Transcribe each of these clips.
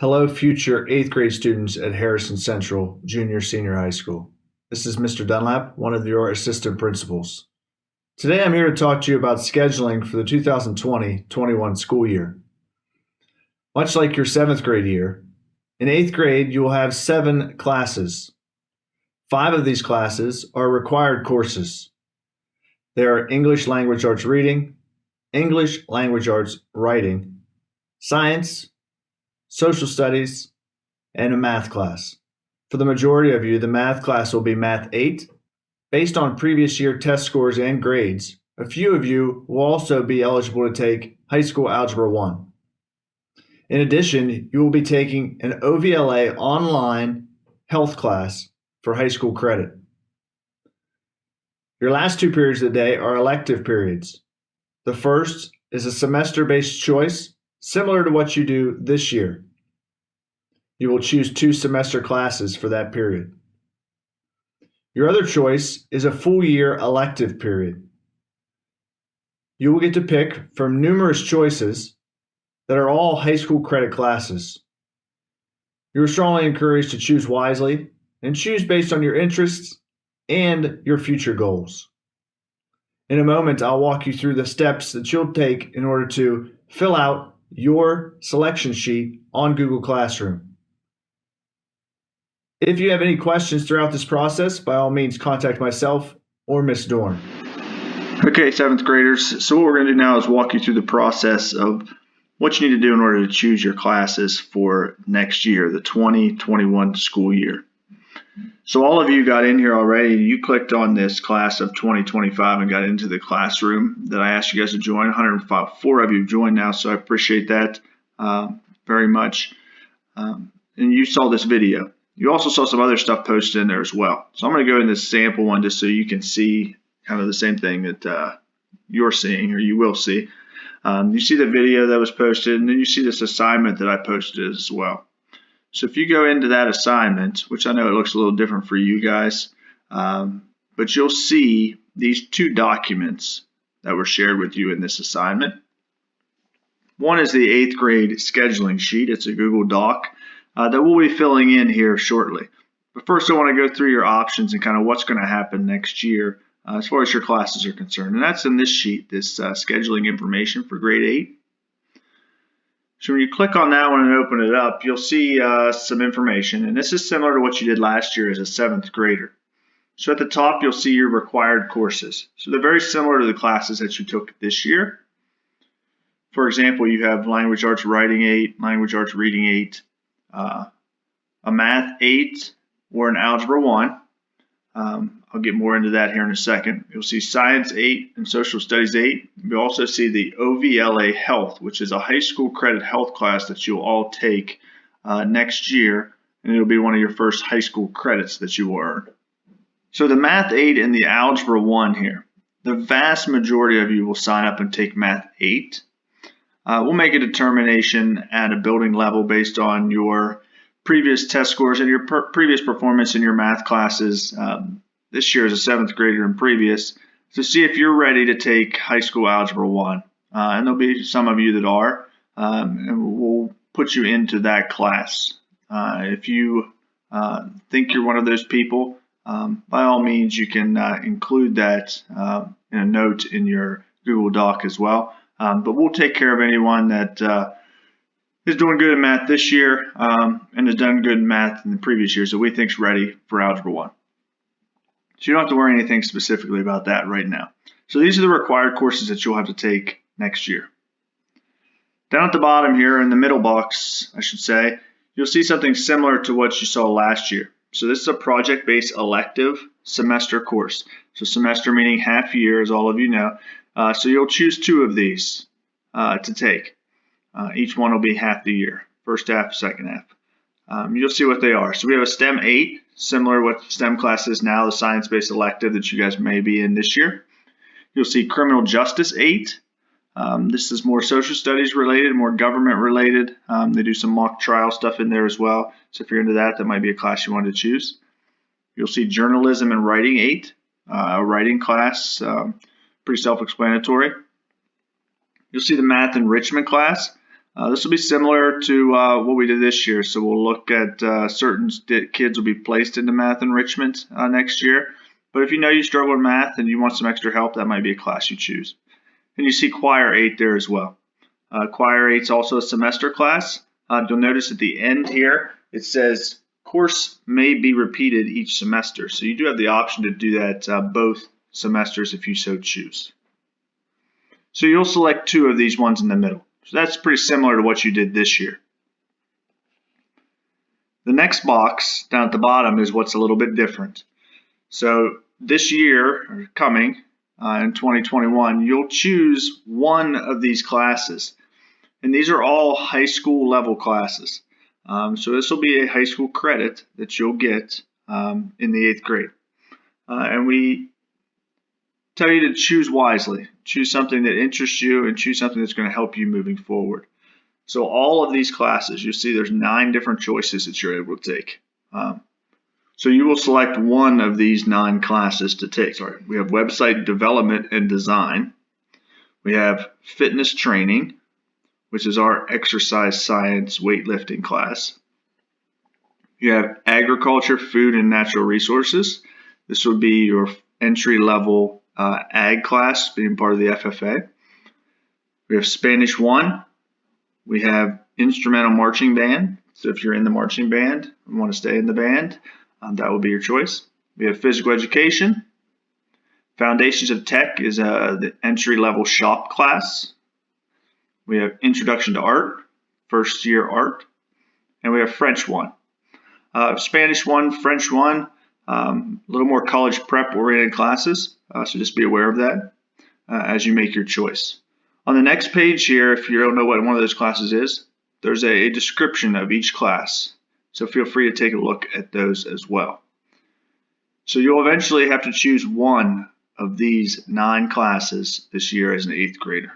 Hello, future 8th grade students at Harrison Central Junior Senior High School. This is Mr. Dunlap, one of your assistant principals. Today I'm here to talk to you about scheduling for the 2020-21 school year. Much like your 7th grade year, in 8th grade you will have 7 classes. 5 of these classes are required courses. They are English Language Arts Reading, English Language Arts Writing, Science, Social Studies, and a math class. For the majority of you, the math class will be Math 8. Based on previous year test scores and grades, a few of you will also be eligible to take High School Algebra 1. In addition, you will be taking an OVLA online health class for high school credit. Your last 2 periods of the day are elective periods. The first is a semester-based choice, similar to what you do this year. You will choose 2 semester classes for that period. Your other choice is a full year elective period. You will get to pick from numerous choices that are all high school credit classes. You are strongly encouraged to choose wisely and choose based on your interests and your future goals. In a moment, I'll walk you through the steps that you'll take in order to fill out your selection sheet on Google Classroom. If you have any questions throughout this process, by all means contact myself or Miss Dorn. Okay, 7th graders, so what we're going to do now is walk you through the process of what you need to do in order to choose your classes for next year, the 2021 school year. So all of you got in here already. You clicked on this class of 2025 and got into the classroom that I asked you guys to join. 104 of you have joined now, so I appreciate that very much. And you saw this video. You also saw some other stuff posted in there as well. So I'm going to go in this sample one just so you can see kind of the same thing that you're seeing or you will see. You see the video that was posted, and then you see this assignment that I posted as well. So if you go into that assignment, which I know it looks a little different for you guys, but you'll see these 2 documents that were shared with you in this assignment. One is the 8th grade scheduling sheet. It's a Google Doc that we'll be filling in here shortly. But first I want to go through your options and kind of what's going to happen next year as far as your classes are concerned. And that's in this sheet, this scheduling information for grade 8. So when you click on that one and open it up, you'll see some information. And this is similar to what you did last year as a 7th grader. So at the top, you'll see your required courses. So they're very similar to the classes that you took this year. For example, you have Language Arts Writing 8, Language Arts Reading 8, a Math 8, or an Algebra 1. I'll get more into that here in a second. You'll see Science 8 and Social Studies 8. You'll also see the OVLA Health, which is a high school credit health class that you'll all take next year, and it'll be one of your first high school credits that you will earn. So the Math 8 and the Algebra 1 here, the vast majority of you will sign up and take Math 8. We'll make a determination at a building level based on your previous test scores and your previous performance in your math classes this year as a 7th grader and previous to see if you're ready to take High School Algebra 1. And there'll be some of you that are, and we'll put you into that class. If you think you're one of those people, by all means you can include that in a note in your Google Doc as well. But we'll take care of anyone that is doing good in math this year and has done good in math in the previous years that we think is ready for Algebra 1. So you don't have to worry anything specifically about that right now. So these are the required courses that you'll have to take next year. Down at the bottom here in the middle box, I should say, you'll see something similar to what you saw last year. So this is a project-based elective semester course. So semester meaning half year, as all of you know. So you'll choose 2 of these to take. Each one will be half the year, first half, second half. You'll see what they are. So we have a STEM 8, similar to what STEM class is now, the science-based elective that you guys may be in this year. You'll see Criminal Justice 8. This is more social studies related, more government related. They do some mock trial stuff in there as well. So if you're into that, that might be a class you want to choose. You'll see Journalism and Writing 8, a writing class, pretty self-explanatory. You'll see the Math Enrichment class. This will be similar to what we did this year. So we'll look at certain kids will be placed into math enrichment next year. But if you know you struggle with math and you want some extra help, that might be a class you choose. And you see Choir 8 there as well. Choir 8 is also a semester class. You'll notice at the end here, it says course may be repeated each semester. So you do have the option to do that both semesters if you so choose. So you'll select 2 of these ones in the middle. So that's pretty similar to what you did this year. The next box down at the bottom is what's a little bit different. So this year, coming in 2021, you'll choose one of these classes. And these are all high school level classes. So this will be a high school credit that you'll get in the 8th grade. And we tell you to choose wisely. Choose something that interests you and choose something that's going to help you moving forward. So all of these classes, you'll see there's 9 different choices that you're able to take. So you will select one of these 9 classes to take. We have website development and design. We have fitness training, which is our exercise science weightlifting class. You have agriculture, food, and natural resources. This would be your entry-level ag class, being part of the FFA. We have Spanish 1. We have instrumental marching band. So if you're in the marching band and want to stay in the band, that will be your choice. We have physical education. Foundations of Tech is the entry-level shop class. We have Introduction to Art, first year art, and we have French 1. Spanish 1, French 1, a little more college prep oriented classes, so just be aware of that as you make your choice. On the next page here, if you don't know what one of those classes is, there's a description of each class, so feel free to take a look at those as well. So you'll eventually have to choose one of these 9 classes this year as an 8th grader.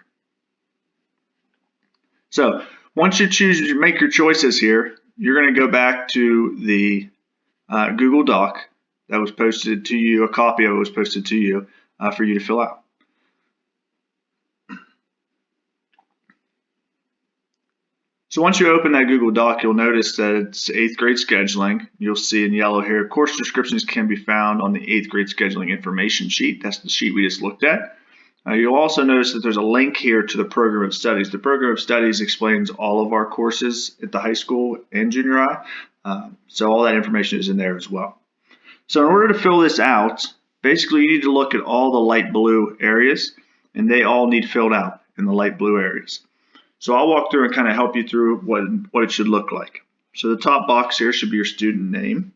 So once you make your choices here, you're going to go back to the Google Doc that was posted to you, a copy of it was posted to you for you to fill out. So once you open that Google Doc, you'll notice that it's 8th grade scheduling. You'll see in yellow here, course descriptions can be found on the 8th grade scheduling information sheet. That's the sheet we just looked at. You'll also notice that there's a link here to the program of studies. The program of studies explains all of our courses at the high school and junior high. So all that information is in there as well. So in order to fill this out, basically you need to look at all the light blue areas, and they all need filled out in the light blue areas. So I'll walk through and kind of help you through what it should look like. So the top box here should be your student name.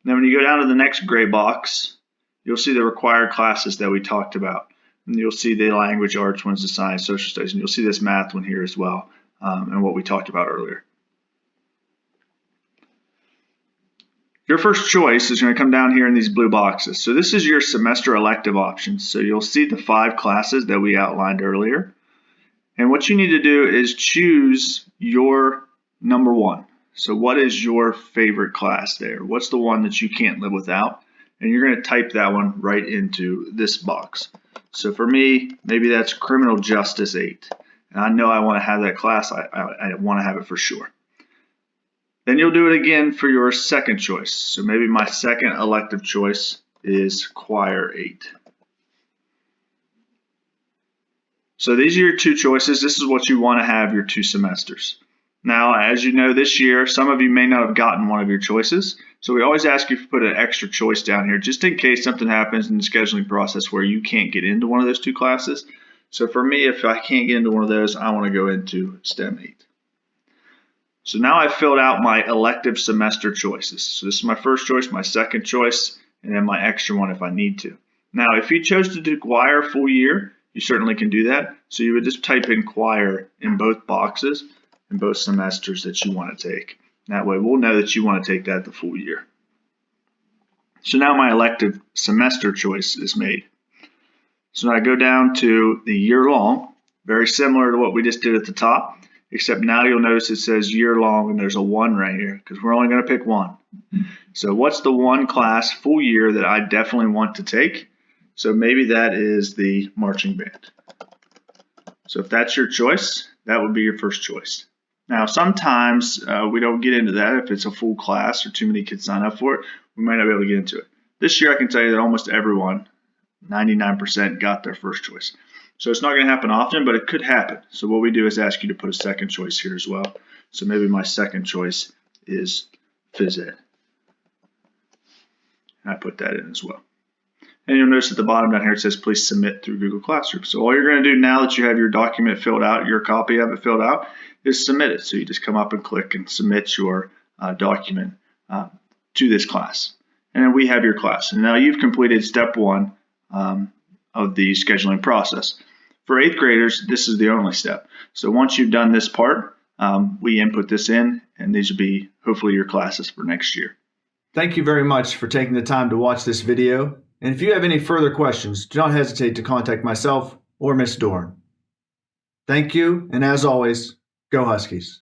Now when you go down to the next gray box, you'll see the required classes that we talked about. And you'll see the language arts ones, the science, social studies, and you'll see this math one here as well, and what we talked about earlier. Your first choice is going to come down here in these blue boxes. So this is your semester elective options. So you'll see the 5 classes that we outlined earlier. And what you need to do is choose your number 1. So what is your favorite class there? What's the one that you can't live without? And you're going to type that one right into this box. So for me, maybe that's Criminal Justice 8. And I know I want to have that class. I want to have it for sure. Then you'll do it again for your second choice. So maybe my second elective choice is Choir 8. So these are your 2 choices. This is what you want to have your 2 semesters. Now, as you know, this year, some of you may not have gotten one of your choices. So we always ask you to put an extra choice down here just in case something happens in the scheduling process where you can't get into one of those 2 classes. So for me, if I can't get into one of those, I want to go into STEM 8. So now I've filled out my elective semester choices. So this is my first choice, my second choice, and then my extra one if I need to. Now, if you chose to do choir full year, you certainly can do that. So you would just type in choir in both boxes in both semesters that you want to take. That way we'll know that you want to take that the full year. So now my elective semester choice is made. So now I go down to the year long, very similar to what we just did at the top. Except now you'll notice it says year long and there's a 1 right here because we're only going to pick 1. So what's the 1 class full year that I definitely want to take? So maybe that is the marching band. So if that's your choice, that would be your first choice. Now, sometimes we don't get into that. If it's a full class or too many kids sign up for it, we might not be able to get into it. This year, I can tell you that almost everyone, 99%, got their first choice. So it's not going to happen often, but it could happen. So what we do is ask you to put a second choice here as well. So maybe my second choice is phys ed. And I put that in as well. And you'll notice at the bottom down here it says please submit through Google Classroom. So all you're going to do now that you have your document filled out, your copy of it filled out, is submit it. So you just come up and click and submit your document to this class. And then we have your class. And now you've completed step 1 of the scheduling process. For 8th graders, this is the only step. So once you've done this part, we input this in, and these will be hopefully your classes for next year. Thank you very much for taking the time to watch this video. And if you have any further questions, do not hesitate to contact myself or Miss Dorn. Thank you, and as always, go Huskies.